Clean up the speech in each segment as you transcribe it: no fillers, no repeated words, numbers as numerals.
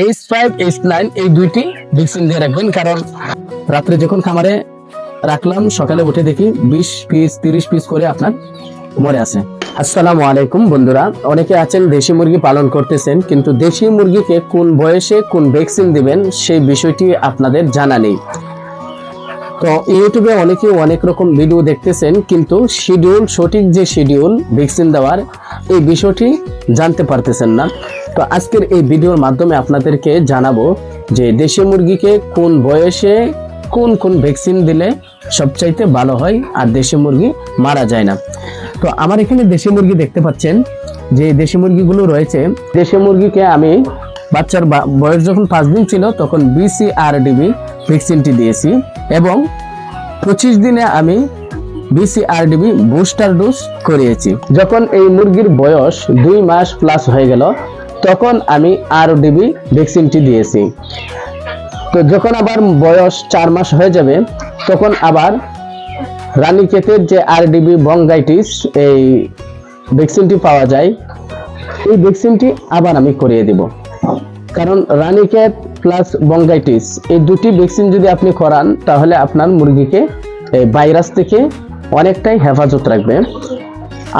H5 H9 এই দুইটি vaccine দিয়ে রাখবেন, কারণ রাত্রে যখন খামারে রাখলাম সকালে উঠে দেখি 20 পিস 30 পিস করে আপনার মরে আছে। আসসালামু আলাইকুম বন্ধুরা, অনেকে আছেন দেশি মুরগি পালন করতেছেন, কিন্তু দেশি মুরগিকে কোন বয়সে কোন ভ্যাকসিন দিবেন সেই বিষয়টি আপনাদের জানা নেই। তো ইউটিউবে অনেকে অনেক রকম ভিডিও দেখতেছেন, কিন্তু সঠিক যে শিডিউল ভ্যাকসিন দেওয়ার এই বিষয়টি জানতে পারতেছেন না। তো আজকের এই ভিডিওর মাধ্যমে আপনাদেরকে জানাবো যে দেশি মুরগিকে কোন বয়সে কোন কোন ভ্যাকসিন দিলে সবচাইতে ভালো হয় আর দেশি মুরগি মারা যায় না। তো আমার এখানে দেশি মুরগি দেখতে পাচ্ছেন, যে দেশি মুরগিগুলো রয়েছে। দেশি মুরগিকে আমি বাচ্চার বয়স যখন 5 দিন ছিল তখন BCRDB ভ্যাকসিনটি দিয়েছি, এবং 25 দিনে আমি BCRDB বুস্টার ডোজ করিয়েছি। যখন এই মুরগির বয়স 2 মাস প্লাস হয়ে গেল তখন আমি RDB ভ্যাকসিনটি দিয়েছি। তো যখন আবার বয়স 4 মাস হয়ে যাবে তখন আবার রানীক্ষেতের যে RDB বঙ্গাইটিস এই ভ্যাকসিনটি পাওয়া যায়, এই ভ্যাকসিনটি আবার আমি করিয়ে দেব। কারণ রানীক্ষেত প্লাস বঙ্গাইটিস এই দুটি ভ্যাকসিন যদি আপনি করান তাহলে আপনার মুরগিকে এই ভাইরাস থেকে অনেকটাই হেফাজত রাখবে।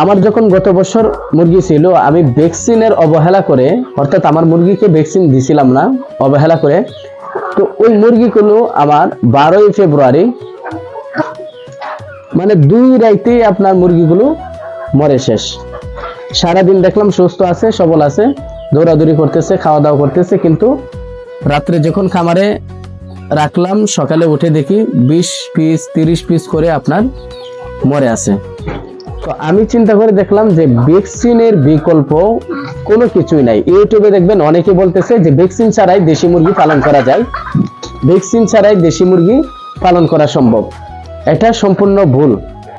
আমার যখন গত বছর মুরগি ছিল, আমি ভ্যাকসিনের অবহেলা করে, অর্থাৎ আমার মুরগিকে ভ্যাকসিন দিছিলাম না অবহেলা করে, তো ওই মুরগিগুলো আমার 12ই ফেব্রুয়ারি মানে 2 রাইতে আপনার মুরগিগুলো মরে শেষ। সারাদিন দেখলাম সুস্থ আছে, সবল আছে, দৌড়াদৌড়ি করতেছে, খাওয়া দাওয়া করতেছে, কিন্তু রাত্রে যখন খামারে রাখলাম সকালে উঠে দেখি 20 পিস 30 পিস করে আপনার মরে আছে। তো আমি চিন্তা করে দেখলাম যে ভ্যাকসিনের বিকল্প কোনো কিছুই নাই। ইউটিউবে দেখবেন অনেকে বলতেছে যে ভ্যাকসিন ছাড়াই দেশি মুরগি পালন করা যায়, ভ্যাকসিন ছাড়াই দেশি মুরগি পালন করা সম্ভব। এটা সম্পূর্ণ ভুল।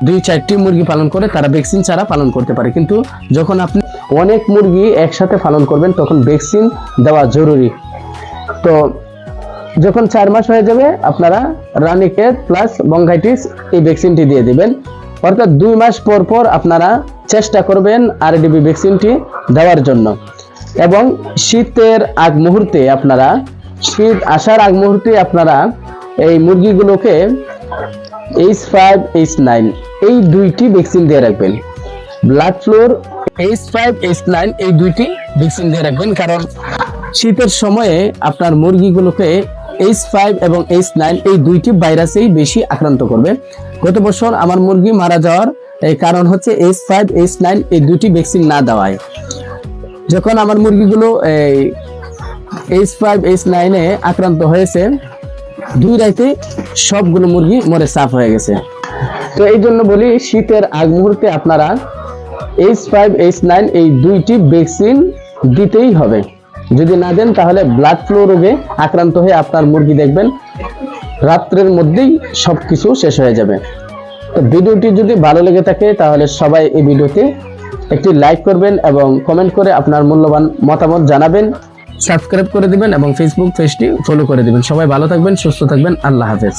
2-4টি মুরগি পালন করে তারা ভ্যাকসিন ছাড়া পালন করতে পারে, কিন্তু যখন আপনি অনেক মুরগি একসাথে পালন করবেন তখন ভ্যাকসিন দেওয়া জরুরি। তো যখন 4 মাস হয়ে যাবে আপনারা রানীক্ষেত প্লাস বঙ্গাইটিস এই ভ্যাকসিনটি দিয়ে দিবেন। অর্থাৎ 2 মাস পর পর আপনারা চেষ্টা করবেন RDB ভ্যাকসিনটি দেওয়ার জন্য। এবং শীতের আগ মুহূর্তে আপনারা, শীত আসার আগ মুহূর্তে আপনারা এই মুরগিগুলোকে H5 H9 এই দুইটি ভ্যাকসিন দিয়ে রাখবেন। ব্লাড ফ্লুর H5 H9 এই দুইটি ভ্যাকসিন দিয়ে রাখবেন, কারণ শীতের সময়ে আপনার মুরগিগুলোকে H5 এবং H9 এই দুইটি ভাইরাসেই বেশি আক্রান্ত করবে। গত বছর আমার মুরগি মারা যাওয়ার এই কারণ হচ্ছে H5 H9 এই দুইটি ভ্যাকসিন না দেওয়ায়। যখন আমার মুরগিগুলো এই H5 H9 এ আক্রান্ত হয়েছে, 2 রাতে সবগুলো মুরগি মরে সাফ হয়ে গেছে। তো এই জন্য বলি শীতের আগ মুহূর্তে আপনারা H5 H9 এই দুইটি ভ্যাকসিন দিতেই হবে। যদি না দেন তাহলে ব্লাড ফ্লু রোগে আক্রান্ত হয়ে আপনার মুরগি দেখবেন রাত্রের মধ্যেই সবকিছু শেষ হয়ে যাবে। তো ভিডিওটি যদি ভালো লেগে থাকে তাহলে সবাই এই ভিডিওতে একটি লাইক করবেন এবং কমেন্ট করে আপনার মূল্যবান মতামত জানাবেন। সাবস্ক্রাইব করে দিবেন এবং ফেসবুক পেজটি ফলো করে দিবেন। সবাই ভালো থাকবেন, সুস্থ থাকবেন। আল্লাহ হাফেজ।